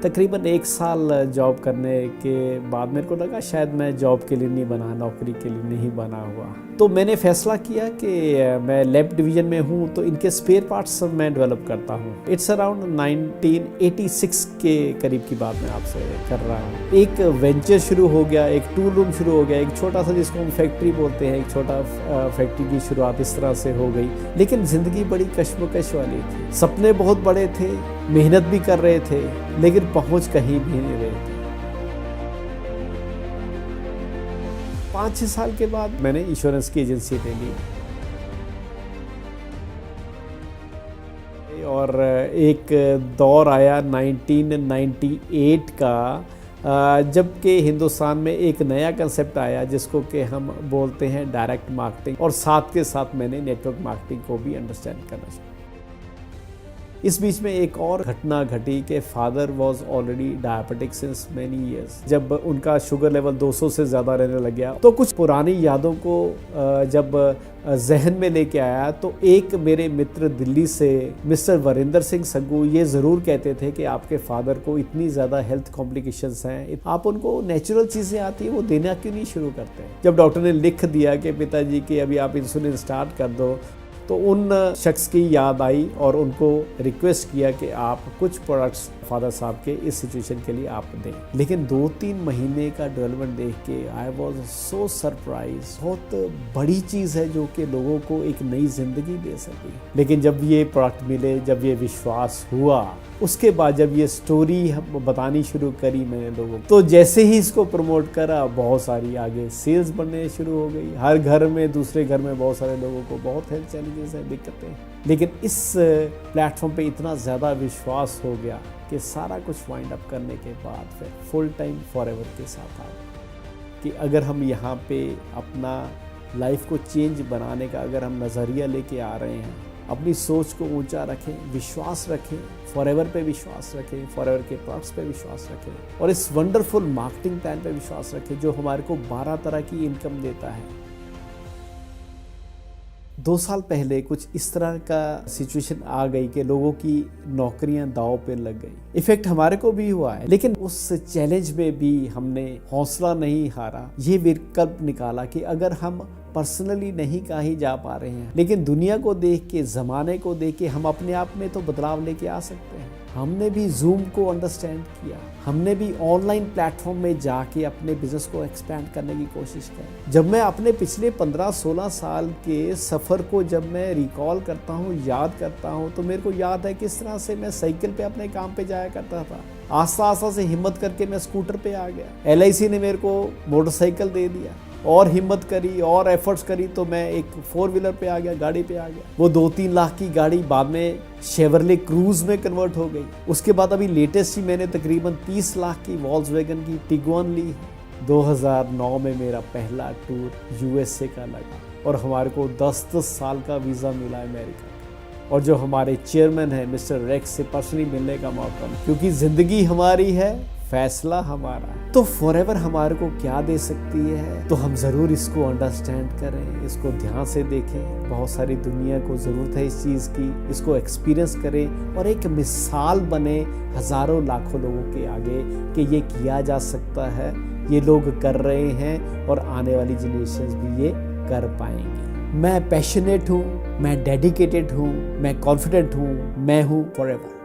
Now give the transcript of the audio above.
तकरीबन 1 साल जॉब करने के बाद मेरे को लगा शायद मैं जॉब के लिए नहीं बना, नौकरी के लिए नहीं बना हुआ। तो मैंने फैसला किया कि मैं लैब डिवीज़न में हूँ तो इनके स्पेयर पार्ट्स मैं डेवलप करता हूँ। इट्स अराउंड 1986 के करीब की बात मैं आपसे कर रहा हूँ। एक वेंचर शुरू हो गया, एक टूल रूम शुरू हो गया, एक छोटा सा जिसको हम फैक्ट्री बोलते हैं, एक छोटा फैक्ट्री की शुरुआत इस तरह से हो गई। लेकिन ज़िंदगी बड़ी कश्मकश वाली थी, सपने बहुत बड़े थे, मेहनत भी कर रहे थे, लेकिन पहुँच कहीं भी नहीं रहे थे। 5-6 साल के बाद मैंने इंश्योरेंस की एजेंसी ले ली और एक दौर आया 1998 का, जबकि हिंदुस्तान में एक नया कंसेप्ट आया जिसको कि हम बोलते हैं डायरेक्ट मार्केटिंग, और साथ के साथ मैंने नेटवर्क मार्केटिंग को भी अंडरस्टैंड करना शुरू। इस बीच में एक और घटना घटी कि father was already diabetic since many years. जब उनका शुगर लेवल 200 से ज़्यादा रहने लग गया तो कुछ पुरानी यादों को जब जहन में लेके आया तो एक मेरे मित्र दिल्ली से मिस्टर वरिंदर सिंह संगू ये ज़रूर कहते थे कि आपके फादर को इतनी ज़्यादा हेल्थ कॉम्प्लिकेशंस हैं, आप उनको नेचुरल चीज़ें आती हैं वो देना क्यों नहीं शुरू करते। जब डॉक्टर ने लिख दिया कि पिताजी के अभी आप इंसुलिन स्टार्ट कर दो, तो उन शख्स की याद आई और उनको रिक्वेस्ट किया कि आप कुछ प्रोडक्ट्स फादर साहब के इस सिचुएशन के लिए आप दें। लेकिन 2-3 महीने का डेवलपमेंट देख के आई वॉज सो सरप्राइज। बहुत बड़ी चीज़ है जो कि लोगों को एक नई जिंदगी दे सकी। लेकिन जब ये प्रोडक्ट मिले, जब ये विश्वास हुआ, उसके बाद जब ये स्टोरी बतानी शुरू करी मैंने लोगों को, तो जैसे ही इसको प्रमोट करा बहुत सारी आगे सेल्स बनने शुरू हो गई। हर घर में, दूसरे घर में बहुत सारे लोगों को बहुत हेल्थ चैलेंजेस हैं, दिक्कतें हैं। लेकिन इस प्लेटफॉर्म पे इतना ज़्यादा विश्वास हो गया कि सारा कुछ वाइंड अप करने के बाद फिर फुल टाइम फॉरएवर के साथ आ गए कि अगर हम यहाँ पे अपना लाइफ को चेंज बनाने का अगर हम नज़रिया लेके आ रहे हैं, अपनी सोच को ऊंचा रखें, विश्वास रखें, फॉरएवर पे विश्वास रखें, फॉरएवर के प्रोडक्ट्स पे विश्वास रखें और इस वंडरफुल मार्केटिंग प्लान पे विश्वास रखें जो हमारे को 12 तरह की इनकम देता है। 2 साल पहले कुछ इस तरह का सिचुएशन आ गई कि लोगों की नौकरियां दांव पे लग गई। इफेक्ट हमारे को भी हुआ है, लेकिन उस चैलेंज में भी हमने हौसला नहीं हारा। ये विकल्प निकाला कि अगर हम पर्सनली नहीं कहीं जा पा रहे हैं, लेकिन दुनिया को देख के, ज़माने को देख के हम अपने आप में तो बदलाव लेके आ सकते हैं। हमने भी जूम को अंडरस्टैंड किया, हमने भी ऑनलाइन प्लेटफॉर्म में जाके अपने बिजनेस को एक्सपैंड करने की कोशिश की। जब मैं अपने पिछले 15-16 साल के सफ़र को जब मैं रिकॉल करता हूँ, याद करता हूँ, तो मेरे को याद है किस तरह से मैं साइकिल पे अपने काम पे जाया करता था। आस्ता आस्ता से हिम्मत करके मैं स्कूटर पे आ गया। LIC ने मेरे को मोटरसाइकिल दे दिया और हिम्मत करी और एफर्ट्स करी तो मैं एक 4 व्हीलर पे आ गया, गाड़ी पे आ गया। वो 2-3 लाख की गाड़ी बाद में शेवरले क्रूज में कन्वर्ट हो गई। उसके बाद अभी लेटेस्ट ही मैंने तकरीबन 30 लाख की वॉल्क्सवैगन की टिगुआन ली है। 2009 में मेरा पहला टूर USA का लगा और हमारे को 10 साल का वीज़ा मिला अमेरिका का। और जो हमारे चेयरमैन है मिस्टर रेक्स से पर्सनली मिलने का मौका मिला, क्योंकि ज़िंदगी हमारी है, फैसला हमारा है। तो फॉरएवर हमारे को क्या दे सकती है, तो हम ज़रूर इसको अंडरस्टैंड करें, इसको ध्यान से देखें। बहुत सारी दुनिया को ज़रूरत है इस चीज़ की, इसको एक्सपीरियंस करें और एक मिसाल बने हज़ारों लाखों लोगों के आगे कि ये किया जा सकता है, ये लोग कर रहे हैं और आने वाली जनरेशन भी ये कर पाएंगे। मैं पैशनेट हूँ, मैं डेडिकेटेड हूँ, मैं कॉन्फिडेंट हूँ, मैं हूँ फॉरएवर।